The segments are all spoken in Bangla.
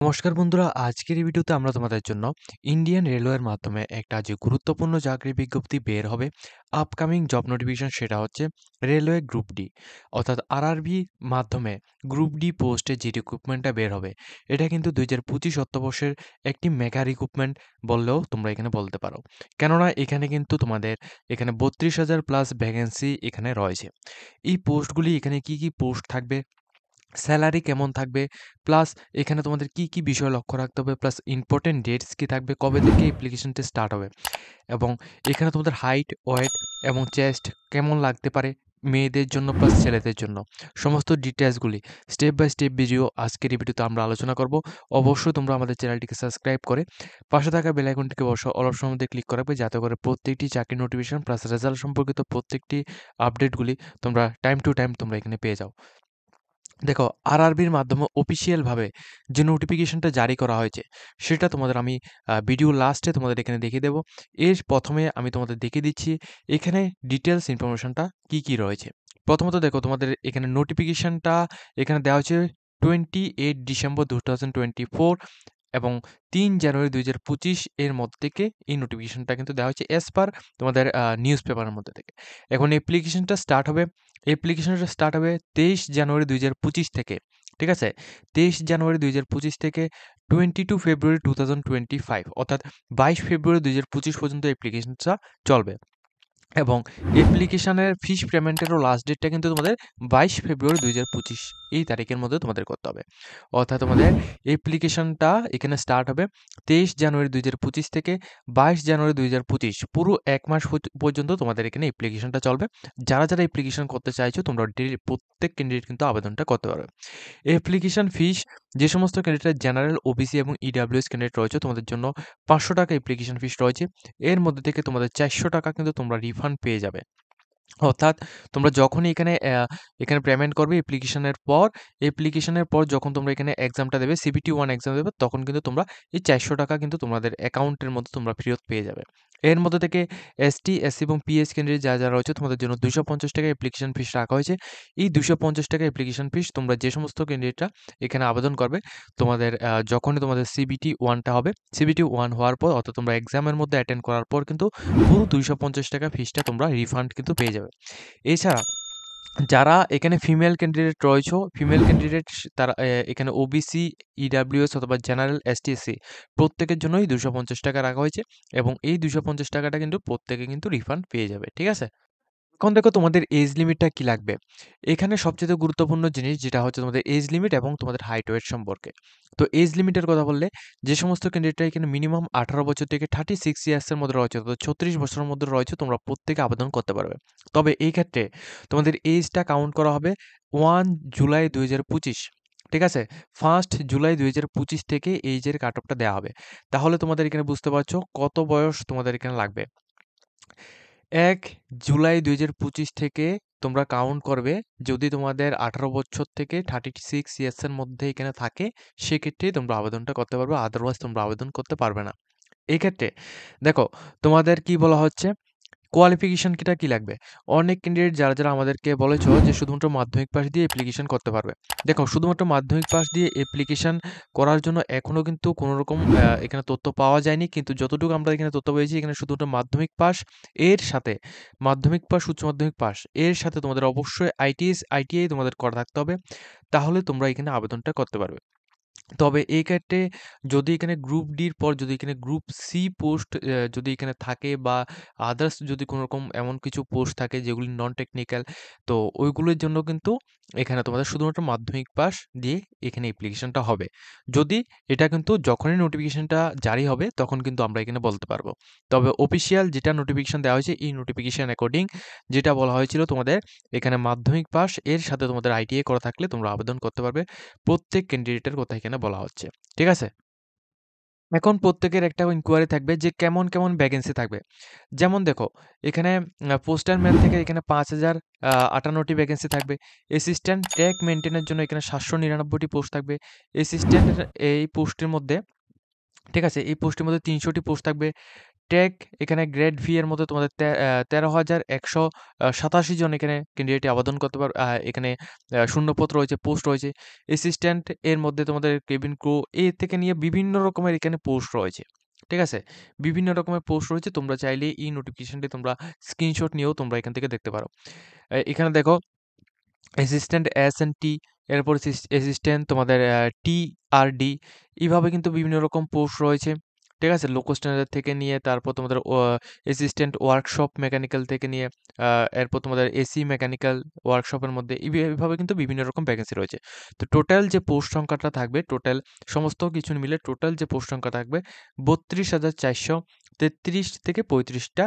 নমস্কার বন্ধুরা, আজকের এই ভিডিওতে আমরা তোমাদের জন্য ইন্ডিয়ান রেলওয়ের মাধ্যমে একটা যে গুরুত্বপূর্ণ চাকরির বিজ্ঞপ্তি বের হবে, আপকামিং জব নোটিফিকেশন, সেটা হচ্ছে রেলওয়ে গ্রুপ ডি অর্থাৎ আরআরবি মাধ্যমে গ্রুপ ডি পোস্টে যে রিক্রুটমেন্টটা বের হবে, এটা কিন্তু 2025 অর্থবর্ষের একটি মেগা রিক্রুটমেন্ট বললেও তোমরা এখানে বলতে পারো। কেননা এখানে কিন্তু তোমাদের এখানে 32,000 প্লাস ভ্যাকেন্সি এখানে রয়েছে। এই পোস্টগুলি এখানে কি পোস্ট থাকবে, স্যালারি কেমন থাকবে, প্লাস এখানে তোমাদের কি বিষয় লক্ষ্য রাখতে হবে, প্লাস ইম্পর্টেন্ট ডেটস কি থাকবে, কবে থেকে অ্যাপ্লিকেশনটা স্টার্ট হবে, এবং এখানে তোমাদের হাইট, ওয়েট এবং চেস্ট কেমন লাগতে পারে মেয়েদের জন্য প্লাস ছেলেদের জন্য, সমস্ত ডিটেলসগুলি স্টেপ বাই স্টেপ ভিডিও আজকের এই ভিডিওতে আমরা আলোচনা করব। অবশ্যই তোমরা আমাদের চ্যানেলটিকে সাবস্ক্রাইব করে পাশে থাকা বেল আইকনটিকে অবশ্যই অল অপশনের মধ্যে ক্লিক করাবে, যাতে করে প্রত্যেকটি চাকরি নোটিফিকেশন প্লাস রেজাল্ট সম্পর্কিত প্রত্যেকটি আপডেটগুলি তোমরা টাইম টু টাইম তোমরা এখানে পেয়ে যাও। দেখো, আরআরবির মাধ্যমে অফিসিয়ালভাবে যে নোটিফিকেশনটা জারি করা হয়েছে, সেটা তোমাদের আমি ভিডিও লাস্টে তোমাদের এখানে দেখিয়ে দেবো। এর প্রথমে আমি তোমাদের দেখিয়ে দিচ্ছি এখানে ডিটেলস ইনফরমেশনটা কি রয়েছে। প্রথমত দেখো, তোমাদের এখানে নোটিফিকেশনটা এখানে দেওয়া হচ্ছে 28 ডিসেম্বর 2024 এবং 3 জানুয়ারি 2025 এর মধ্যে থেকে এই নোটিফিকেশনটা কিন্তু দেওয়া হচ্ছে অ্যাজ পার তোমাদের নিউজ পেপারের মধ্যে থেকে। এখন অ্যাপ্লিকেশনটা স্টার্ট হবে 23 জানুয়ারি 2025 থেকে। ঠিক আছে? 23 জানুয়ারি 2025 থেকে 22 ফেব্রুয়ারি 2025 অর্থাৎ 22 ফেব্রুয়ারি 2025 পর্যন্ত অ্যাপ্লিকেশনটা চলবে। এবং অ্যাপ্লিকেশনের ফিস পেমেন্টেরও লাস্ট ডেটটা কিন্তু তোমাদের 22 ফেব্রুয়ারি 2025 এই তারিখের মধ্যে তোমাদের করতে হবে। অর্থাৎ তোমাদের অ্যাপ্লিকেশনটা এখানে স্টার্ট হবে 23 জানুয়ারি 2025 থেকে 22 জানুয়ারি 2025, পুরো 1 মাস পর্যন্ত তোমাদের এখানে অ্যাপ্লিকেশনটা চলবে। যারা অ্যাপ্লিকেশন করতে চাইছো তোমরা প্রত্যেক ক্যান্ডিডেট কিন্তু আবেদনটা করতে পারবে। অ্যাপ্লিকেশন ফিস যে সমস্ত ক্যান্ডিডেট জেনারেল, ওবিসি এবং ইডাব্লিউএস ক্যান্ডিডেট রয়েছে তোমাদের জন্য 500 টাকা অ্যাপ্লিকেশন ফিস রয়েছে। এর মধ্যে থেকে তোমাদের 400 টাকা কিন্তু তোমরা রিফান্ড পেয়ে যাবে। অর্থাৎ তোমরা যখনই এখানে পেমেন্ট করবে অ্যাপ্লিকেশনের পর যখন তোমরা এখানে এক্সামটা দেবে, সিবিটি 1 এক্সাম দেবে, তখন কিন্তু তোমরা এই 400 টাকা কিন্তু তোমাদের অ্যাকাউন্টের মধ্যে তোমরা ফেরত পেয়ে যাবে। এর মধ্যে থেকে এসটি, এসসি এবং পিএইচ ক্যান্ডিডেট যারা রয়েছে তোমাদের জন্য 250 টাকা অ্যাপ্লিকেশন ফিস রাখা হয়েছে। এই 250 টাকা অ্যাপ্লিকেশন ফিস তোমরা যে সমস্ত ক্যান্ডিডেটরা এখানে আবেদন করবে, তোমাদের যখনই তোমাদের সিবিটি 1 টা হবে, সিবিটি 1 হওয়ার পর অর্থাৎ তোমরা এক্সামের মধ্যে অ্যাটেন্ড করার পর কিন্তু পুরো 250 টাকা ফিসটা তোমরা রিফান্ড কিন্তু পেয়ে যাবে। এছাড়া যারা এখানে ফিমেল ক্যান্ডিডেট রয়েছো, ফিমেল ক্যান্ডিডেট তারা এখানে ওবিসি, ইডাব্লিউএস অথবা জেনারেল, এসটি, এসসি প্রত্যেকের জন্যই 250 টাকা রাখা হয়েছে এবং এই 250 টাকাটা কিন্তু প্রত্যেকে কিন্তু রিফান্ড পেয়ে যাবে। ঠিক আছে? এখন দেখো তোমাদের এজ লিমিটটা কি লাগবে। এখানে সবচেয়ে গুরুত্বপূর্ণ জিনিস যেটা হচ্ছে তোমাদের এজ লিমিট এবং তোমাদের হাইট ওয়েট সম্পর্কে। তো এজ লিমিটের কথা বললে, যে সমস্ত ক্যান্ডিডেটরা এখানে মিনিমাম 18 বছর থেকে 36 ইয়ার্স এর মধ্যে রয়েছে, অর্থাৎ 36 বছরের মধ্যে রয়েছে, তোমরা প্রত্যেকে আবেদন করতে পারবে। তবে এই ক্ষেত্রে তোমাদের এজটা কাউন্ট করা হবে 1 জুলাই 2025। ঠিক আছে? 1 জুলাই 2025 থেকে এইজের কাট অফটা দেওয়া হবে। তাহলে তোমাদের এখানে বুঝতে পারছো কত বয়স তোমাদের এখানে লাগবে। 1 জুলাই 2025 থেকে তোমরা কাউন্ট করবে, যদি তোমাদের 18 বছর থেকে 36 ইয়ার্স এর মধ্যে এখানে থাকে, সেক্ষেত্রেই তোমরা আবেদনটা করতে পারবে, আদারওয়াইজ তোমরা আবেদন করতে পারবে না। এই ক্ষেত্রে দেখো, তোমাদের কি বলা হচ্ছে, কোয়ালিফিকেশন কি লাগবে? অনেক ক্যান্ডিডেট যারা আমাদেরকে বলেছো যে শুধুমাত্র মাধ্যমিক পাস দিয়ে অ্যাপ্লিকেশন করতে পারবে। দেখো, শুধুমাত্র মাধ্যমিক পাস দিয়ে অ্যাপ্লিকেশন করার জন্য এখনো কিন্তু কোনো রকম এখানে তথ্য পাওয়া যায়নি। কিন্তু যতটুকু আমরা এখানে তথ্য পেয়েছি, এখানে শুধুমাত্র মাধ্যমিক পাস, এর সাথে মাধ্যমিক পাস, উচ্চ মাধ্যমিক পাস, এর সাথে তোমাদের অবশ্যই আইটিআই তোমাদের করা থাকতে হবে। তাহলে তোমরা এখানে আবেদনটা করতে পারবে। তবে এই ক্ষেত্রে যদি এখানে গ্রুপ ডির পর যদি এখানে গ্রুপ সি পোস্ট যদি এখানে থাকে, বা আদার্স যদি কোনো রকম এমন কিছু পোস্ট থাকে যেগুলি নন টেকনিক্যাল, তো ওইগুলোর জন্য কিন্তু এখানে তোমাদের শুধুমাত্র মাধ্যমিক পাস দিয়ে এখানে অ্যাপ্লিকেশনটা হবে। যদি এটা কিন্তু যখনই নোটিফিকেশনটা জারি হবে তখন কিন্তু আমরা এখানে বলতে পারবো। তবে অফিসিয়াল যেটা নোটিফিকেশন দেওয়া হয়েছে, এই নোটিফিকেশন অ্যাকর্ডিং যেটা বলা হয়েছিল, তোমাদের এখানে মাধ্যমিক পাস এর সাথে তোমাদের আইটিআই করা থাকলে তোমরা আবেদন করতে পারবে। প্রত্যেক ক্যান্ডিডেটের কথা এখানে বলা হচ্ছে। ঠিক আছে? এখন প্রত্যেকের একটা ইনকোয়ারি থাকবে যে কেমন ভ্যাকেন্সি থাকবে। যেমন দেখো, এখানে পোস্টারম্যান থেকে এখানে 5,058 টি ভ্যাকেন্সি থাকবে। অ্যাসিস্ট্যান্ট ট্র্যাক মেইনটেইনের জন্য এখানে 799 টি পোস্ট থাকবে। অ্যাসিস্ট্যান্টের এই পোস্টের মধ্যে, ঠিক আছে, এই পোস্টের মধ্যে 300 টি পোস্ট থাকবে। ট্যাগ এখানে গ্রেড ভি এর মধ্যে তোমাদের 13,187 জন এখানে ক্যান্ডিডেট আবেদন করতে পারবে। এখানে শূন্যপদ রয়েছে, পোস্ট রয়েছে। অ্যাসিস্ট্যান্ট এর মধ্যে তোমাদের কেবিন ক্রু এ থেকে নিয়ে বিভিন্ন রকমের এখানে পোস্ট রয়েছে। ঠিক আছে? বিভিন্ন রকমের পোস্ট রয়েছে। তোমরা চাইলে এই নোটিফিকেশনটি তোমরা স্ক্রিনশট নিয়েও তোমরা এখান থেকে দেখতে পারো। এখানে দেখো অ্যাসিস্ট্যান্ট এস&টি, এরপর অ্যাসিস্ট্যান্ট তোমাদের টিআরডি, এইভাবে কিন্তু বিভিন্ন রকম পোস্ট রয়েছে। ঠিক আছে? লোকো স্ট্যান্ডার্ড থেকে নিয়ে তারপর তোমাদের অ্যাসিস্ট্যান্ট ওয়ার্কশপ মেকানিক্যাল থেকে নিয়ে এরপর তোমাদের এসি মেকানিক্যাল ওয়ার্কশপের মধ্যে এইভাবে কিন্তু বিভিন্ন রকম ভ্যাকেন্সি রয়েছে। তো টোটাল যে পোস্ট সংখ্যাটা থাকবে, টোটাল সমস্ত কিছু মিলে টোটাল যে পোস্ট সংখ্যা থাকবে 32,433 থেকে 35টা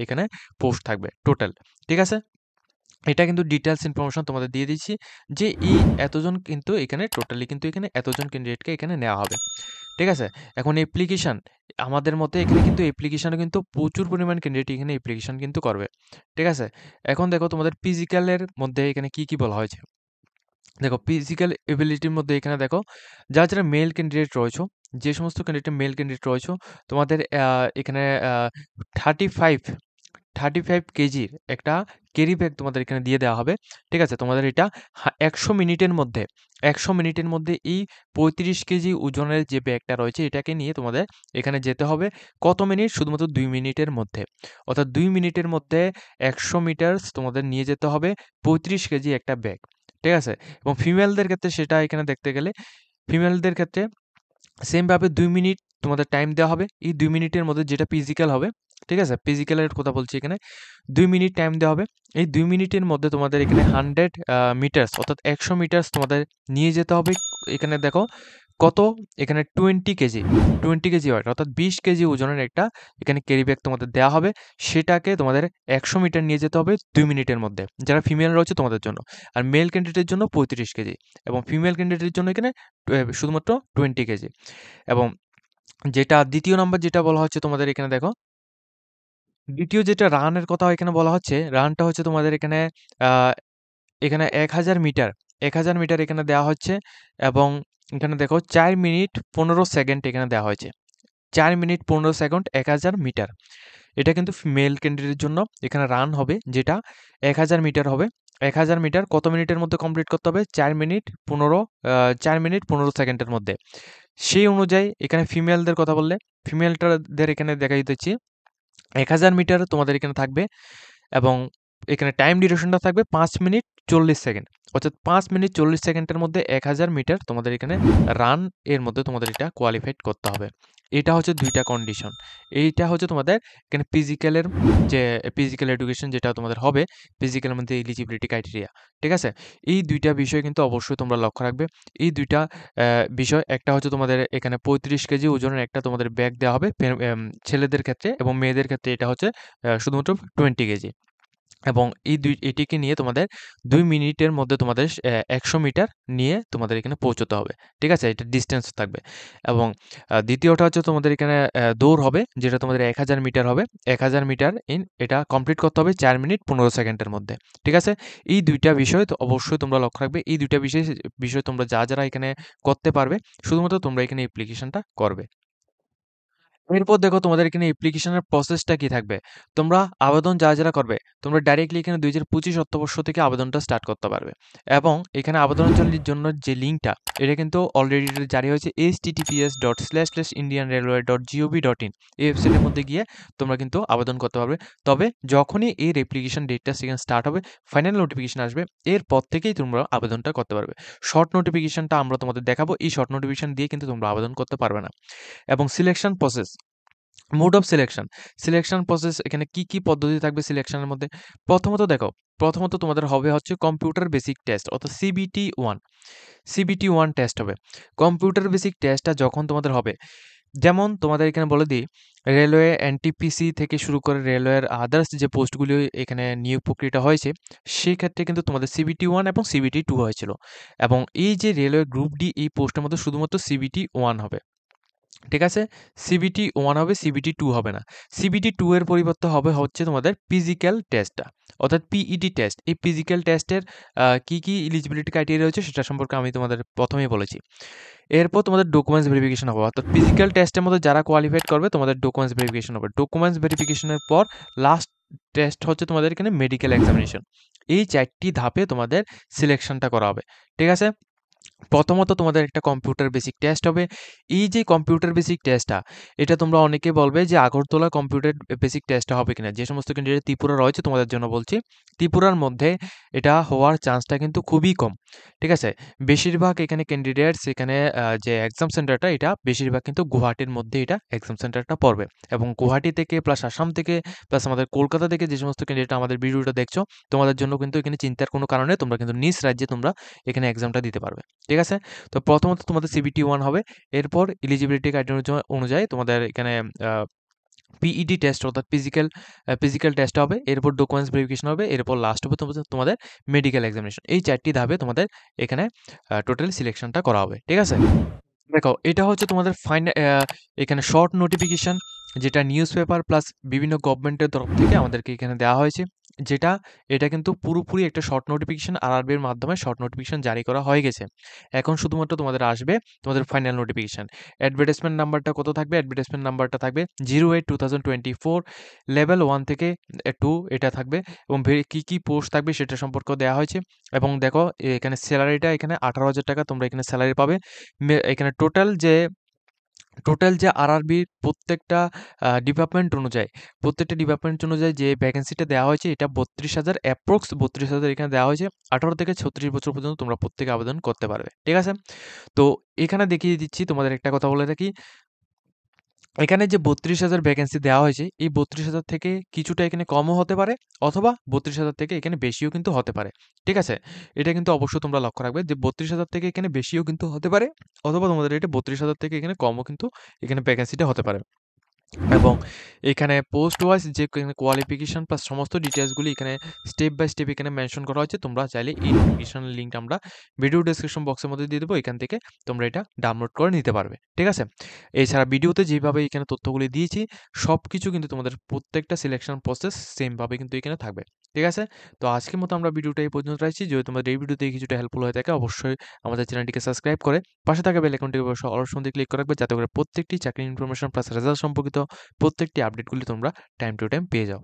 এখানে পোস্ট থাকবে টোটাল। ঠিক আছে? এটা কিন্তু ডিটেইলস ইনফরমেশন তোমাদের দিয়ে দিচ্ছি যে এই এতজন কিন্তু এখানে টোটালি কিন্তু এখানে এতজন ক্যান্ডিডেটকে এখানে নেওয়া হবে। ঠিক আছে? এখন অ্যাপ্লিকেশন আমাদের মতে এখানে কিন্তু অ্যাপ্লিকেশনে কিন্তু প্রচুর পরিমাণ ক্যান্ডিডেট এখানে অ্যাপ্লিকেশন কিন্তু করবে। ঠিক আছে? এখন দেখো তোমাদের ফিজিক্যালের মধ্যে এখানে কি বলা হয়েছে। দেখো ফিজিক্যাল এবিলিটির মধ্যে এখানে দেখো যারা মেল ক্যান্ডিডেট রয়েছো, যে সমস্ত ক্যান্ডিডেট মেল ক্যান্ডিডেট রয়েছো তোমাদের এখানে 35 35 কেজির একটা ক্যারি ব্যাগ তোমাদের এখানে দিয়ে দেওয়া হবে। ঠিক আছে? তোমাদের এটা 100 মিনিটের মধ্যে 100 মিনিটের মধ্যে এই 35 কেজি ওজনের যে ব্যাগটা রয়েছে এটাকে নিয়ে তোমাদের এখানে যেতে হবে কত মিনিট? শুধুমাত্র 2 মিনিটের মধ্যে। অর্থাৎ 2 মিনিটের মধ্যে 100 মিটারস তোমাদের নিয়ে যেতে হবে 35 কেজি একটা ব্যাগ। ঠিক আছে? এবং ফিমেলদের ক্ষেত্রে সেটা এখানে দেখতে গেলে ফিমেলদের ক্ষেত্রে সেমভাবে 2 মিনিট তোমাদের টাইম দেওয়া হবে। এই 2 মিনিটের মধ্যে যেটা ফিজিক্যাল হবে, ঠিক আছে? ফিজিক্যালের কথা বলছি এখানে। 2 মিনিট টাইম দেওয়া হবে। এই 2 মিনিটের মধ্যে তোমাদের এখানে 100 মিটারস অর্থাৎ 100 মিটারস তোমাদের নিয়ে যেতে হবে। এখানে দেখো কত? এখানে 20 কেজি, 20 কেজি ওয়েট অর্থাৎ 20 কেজি ওজনের একটা এখানে ক্যারি ব্যাগ তোমাদের দেওয়া হবে। সেটাকে তোমাদের 100 মিটার নিয়ে যেতে হবে 2 মিনিটের মধ্যে। যারা ফিমেল রয়েছে তোমাদের জন্য। আর মেল ক্যান্ডিডেটের জন্য 35 কেজি এবং ফিমেল ক্যান্ডিডেটের জন্য এখানে শুধুমাত্র 20 কেজি। এবং যেটা দ্বিতীয় নাম্বার যেটা বলা হচ্ছে তোমাদের এখানে দেখো, দ্বিতীয় যেটা রানের কথা এখানে বলা হচ্ছে, রানটা হচ্ছে তোমাদের এখানে আ এখানে 1000 মিটার, 1000 মিটার এখানে দেওয়া হচ্ছে এবং এখানে দেখো 4 মিনিট 15 সেকেন্ড এখানে দেওয়া হয়েছে। 4 মিনিট 15 সেকেন্ড 1000 মিটার। এটা কিন্তু মেল ক্যান্ডিডেটের জন্য এখানে রান হবে যেটা 1000 মিটার হবে। 1000 মিটার কত মিনিটের মধ্যে কমপ্লিট করতে হবে? 4 মিনিট 15 সেকেন্ডের মধ্যে। সেই অনুযায়ী এখানে ফিমেলদের কথা বললে, ফিমেলটাদের এখানে দেখাই দিচ্ছি। 1000 মিটার তোমাদের এখানে থাকবে এবং এখানে টাইম ডিউরেশনটা থাকবে 5 মিনিট 40 সেকেন্ড। অর্থাৎ 5 মিনিট 40 সেকেন্ডের মধ্যে 1000 মিটার তোমাদের এখানে রান এর মধ্যে তোমাদের এটা কোয়ালিফাইড করতে হবে। এটা হচ্ছে ২ টা কন্ডিশন। এইটা হচ্ছে তোমাদের এখানে ফিজিক্যালের যে ফিজিক্যাল এডুকেশন যেটা তোমাদের হবে, ফিজিক্যালের মধ্যে এলিজিবিলিটি ক্রাইটেরিয়া। ঠিক আছে? এই ২ টা বিষয় কিন্তু অবশ্যই তোমরা লক্ষ্য রাখবে। এই ২ টা বিষয় একটা হচ্ছে তোমাদের এখানে 35 কেজি ওজনের একটা তোমাদের ব্যাগ দেওয়া হবে ছেলেদের ক্ষেত্রে এবং মেয়েদের ক্ষেত্রে এটা হচ্ছে শুধুমাত্র 20 কেজি। এবং এটিকে নিয়ে তোমাদের 2 মিনিটের মধ্যে তোমাদের 100 মিটার নিয়ে তোমাদের এখানে পৌঁছতে হবে। ঠিক আছে? এটা ডিসট্যান্স থাকবে। এবং দ্বিতীয়টা হচ্ছে তোমাদের এখানে দৌড় হবে যেটা তোমাদের 1000 মিটার হবে। 1000 মিটার এটা কমপ্লিট করতে হবে 4 মিনিট 15 সেকেন্ডের মধ্যে। ঠিক আছে? এই ২ টা বিষয় তো অবশ্যই তোমরা লক্ষ্য রাখবে। এই ২ টা বিষয় তোমরা যারা এখানে করতে পারবে শুধুমাত্র তোমরা এখানে অ্যাপ্লিকেশনটা করবে। এরপর দেখো তোমাদের এখানে অ্যাপ্লিকেশনের প্রসেসটা কি থাকবে। তোমরা আবেদন যারা করবে, তোমরা ডাইরেক্টলি এখানে ২০২৫ অর্থবর্ষ থেকে আবেদনটা স্টার্ট করতে পারবে। এবং এখানে আবেদনের জন্য যে লিঙ্কটা, এটা কিন্তু অলরেডি জারি হয়েছে https://indianrailway.gov.in এই ওয়েবসাইটের মধ্যে গিয়ে তোমরা কিন্তু আবেদন করতে পারবে। তবে যখনই এর অ্যাপ্লিকেশন ডেটটা সেখানে স্টার্ট হবে, ফাইনাল নোটিফিকেশন আসবে, এরপর থেকেই তোমরা আবেদনটা করতে পারবে। শর্ট নোটিফিকেশনটা আমরা তোমাদের দেখাবো। এই শর্ট নোটিফিকেশন দিয়ে কিন্তু তোমরা আবেদন করতে পারবে না। এবং selection process, mode of selection, selection process এখানে কি পদ্ধতি থাকবে সিলেকশনের মধ্যে? প্রথমত তোমাদের হবে হচ্ছে কম্পিউটার বেসিক টেস্ট অর্থাৎ CBT 1 টেস্ট হবে। কম্পিউটার বেসিক টেস্টটা যখন তোমাদের হবে, যেমন তোমাদের এখানে বলে দিই, রেলওয়ে এনটিপিসি থেকে শুরু করে রেলওয়ের আদার্স যে পোস্টগুলি এখানে নিয়োগ প্রক্রিয়াটা হয়েছে, সেই ক্ষেত্রে কিন্তু তোমাদের CBT 1 এবং CBT 2 হয়েছিল। এবং এই যে রেলওয়ে গ্রুপ ডি এই পোস্টের মধ্যে শুধুমাত্র CBT 1 হবে। ঠিক আছে? সিবিটি 1 হবে, সিবিটি 2 হবে না। সিবিটি 2 এর পরিবর্তে হবে হচ্ছে তোমাদের ফিজিক্যাল টেস্টটা, অর্থাৎ পিইটি টেস্ট। এই ফিজিক্যাল টেস্টের কি এলিজিবিলিটি ক্রাইটেরিয়া রয়েছে সেটা সম্পর্কে আমি তোমাদের ১ম এই বলেছি। এরপর তোমাদের ডকুমেন্টস ভেরিফিকেশন হবে, অর্থাৎ ফিজিক্যাল টেস্টের মধ্যে যারা কোয়ালিফাইড করবে তোমাদের ডকুমেন্টস ভেরিফিকেশন হবে। ডকুমেন্টস ভেরিফিকেশনের পর লাস্ট টেস্ট হচ্ছে তোমাদের এখানে মেডিকেল এক্সামিনেশন। এই ৪ টি ধাপে তোমাদের সিলেকশনটা করা হবে। ঠিক আছে? প্রথমত তোমাদের একটা কম্পিউটার বেসিক টেস্ট হবে। এই যে কম্পিউটার বেসিক টেস্টটা, এটা তোমরা অনেকে বলবে যে আগরতলা কম্পিউটার বেসিক টেস্টটা হবে কিনা? যে সমস্ত ক্যান্ডিডেট ত্রিপুরা রয়েছে তোমাদের জন্য বলছি। ত্রিপুরার মধ্যে এটা হওয়ার চান্সটা কিন্তু খুবই কম। ঠিক আছে? বেশিরভাগ এখানে ক্যান্ডিডেটস এখানে যে এক্সাম সেন্টারটা এটা বেশিরভাগ কিন্তু গুয়াহাটির মধ্যে এটা এক্সাম সেন্টারটা পড়বে। এবং গুয়াহাটি থেকে প্লাস আসাম থেকে প্লাস আমাদের কলকাতা থেকে যে সমস্ত ক্যান্ডিডেট আমাদের ভিডিওটা দেখছো, তোমাদের জন্য কিন্তু এখানে চিন্তার কোনো কারণ নেই। তোমরা কিন্তু নিজ রাজ্যে তোমরা এখানে এক্সামটা দিতে পারবে। ঠিক আছে? তো প্রথমত তোমাদের সিবিটি 1 হবে। এরপর এলিজিবিলিটি ক্রাইটেরিয়া অনুযায়ী তোমাদের এখানে আ পিইটি টেস্ট অর্থাৎ ফিজিক্যাল টেস্ট হবে। এরপর ডকুমেন্টস ভেরিফিকেশন হবে। এরপর লাস্ট হবে তোমাদের মেডিকেল এক্সামিনেশন। এই ৪ টি ধাপে তোমাদের এখানে টোটাল সিলেকশনটা করা হবে। ঠিক আছে? দেখো, এটা হচ্ছে তোমাদের এখানে শর্ট নোটিফিকেশন, যেটা নিউজ পেপার প্লাস বিভিন্ন গভর্নমেন্টের তরফ থেকে আমাদেরকে এখানে দেওয়া হয়েছে। যেটা এটা কিন্তু পুরোপুরি একটা শর্ট নোটিফিকেশন, আরআরবির মাধ্যমে শর্ট নোটিফিকেশন জারি করা হয়ে গেছে। এখন শুধুমাত্র তোমাদের আসবে তোমাদের ফাইনাল নোটিফিকেশন। অ্যাডভার্টাইজমেন্ট নাম্বারটা কত থাকবে? অ্যাডভার্টাইজমেন্ট নাম্বারটা থাকবে 08/2024 লেভেল 1 থেকে 2 এটা থাকবে, এবং কি পোস্ট থাকবে সেটা সম্পর্কেও দেওয়া হয়েছে। এবং দেখো এখানে স্যালারিটা এখানে 18,000 টাকা তোমরা এখানে স্যালারি পাবে। এখানে টোটাল যে আরআরবির প্রত্যেকটা ডিপার্টমেন্ট অনুযায়ী যে ভ্যাকেন্সিটা দেওয়া হয়েছে এটা ৩২,০০০ অ্যাপ্রক্স ৩২,০০০ এখানে দেওয়া হয়েছে। ১৮ থেকে ৩৬ বছর পর্যন্ত তোমরা প্রত্যেকে আবেদন করতে পারবে। ঠিক আছে? তো এখানে দেখিয়ে দিচ্ছি, তোমাদের একটা কথা বলে রাখি। এখানে যে ৩২,০০০ ভ্যাকেন্সি দেওয়া হয়েছে, এই ৩২,০০০ থেকে কিছুটা এখানে কমও হতে পারে, অথবা ৩২,০০০ থেকে এখানে বেশিও কিন্তু হতে পারে। ঠিক আছে? এটা কিন্তু অবশ্যই তোমরা লক্ষ্য রাখবে যে ৩২,০০০ থেকে এখানে বেশিও কিন্তু হতে পারে, অথবা তোমাদের এটা ৩২,০০০ থেকে এখানে কমও কিন্তু এখানে ভ্যাকেন্সিটা হতে পারে। এবং এখানে পোস্ট ওয়াইজ যে কোয়ালিফিকেশন প্লাস সমস্ত ডিটেইলসগুলি এখানে স্টেপ বাই স্টেপ এখানে মেনশন করা হয়েছে। তোমরা চাইলে এই নোটিফিকেশনের লিঙ্কটা আমরা ভিডিও ডেসক্রিপশন বক্সের মধ্যে দিয়ে দেবো। এখান থেকে তোমরা এটা ডাউনলোড করে নিতে পারবে। ঠিক আছে? এছাড়া ভিডিওতে যেভাবে এখানে তথ্যগুলি দিয়েছি, সবকিছু কিন্তু তোমাদের প্রত্যেকটা সিলেকশন প্রসেস সেম ভাবে কিন্তু এখানে থাকবে। ঠিক আছে? তো আজকের মতো আমরা ভিডিওটা এই পর্যন্ত রাখছি। যদি তোমাদের এই ভিডিওতে কিছুটা হেল্পফুল হয়ে থাকে, অবশ্যই আমাদের চ্যানেলটিকে সাবস্ক্রাইব করে পাশে থাকা বেল আইকনটিকে অবশ্যই অল অপশন দিয়ে ক্লিক করে রাখবে, যাতে করে প্রত্যেকটি চাকরির ইনফরমেশন প্লাস রেজাল্ট সম্পর্কিত প্রত্যেকটি আপডেটগুলি তোমরা টাইম টু টাইম পেয়ে যাও।